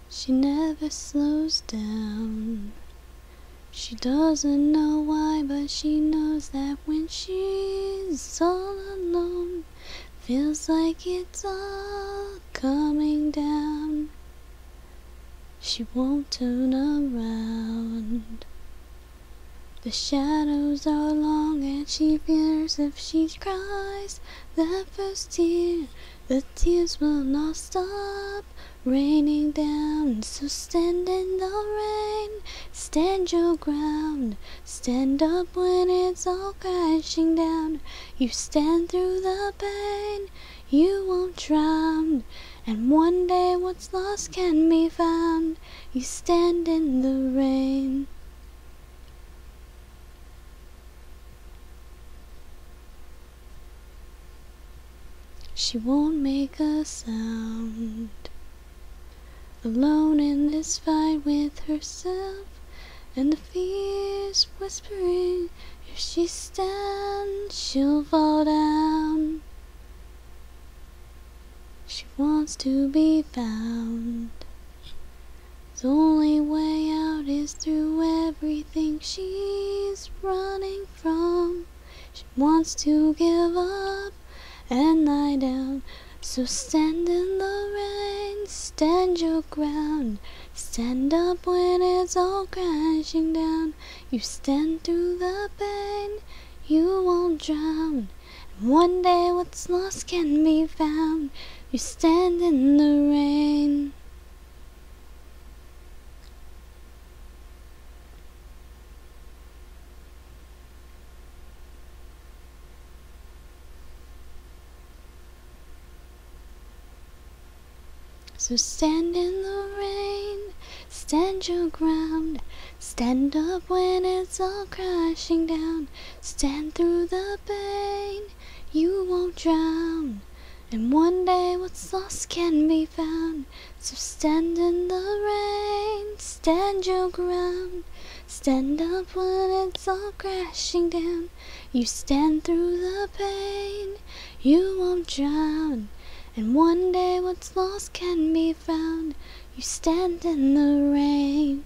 She never slows down. She doesn't know why, but she knows that when she's all alone, feels like it's all coming down. She won't turn around. The shadows are long and she fears if she cries that first tear, the tears will not stop raining down. So stand in the rain, stand your ground, stand up when it's all crashing down. You stand through the pain, you won't drown, and one day what's lost can be found. You stand in the rain. She won't make a sound, alone in this fight with herself, and the fears whispering, if she stands, she'll fall down. She wants to be found. The only way out is through everything she's running from. She wants to give up and lie down. So stand in the rain, stand your ground, stand up when it's all crashing down. You stand through the pain, you won't drown, and one day what's lost can be found. You stand in the rain. So stand in the rain, stand your ground, stand up when it's all crashing down. Stand through the pain, you won't drown, and one day what's lost can be found. So stand in the rain, stand your ground, stand up when it's all crashing down. You stand through the pain, you won't drown, and one day what's lost can be found. You stand in the rain.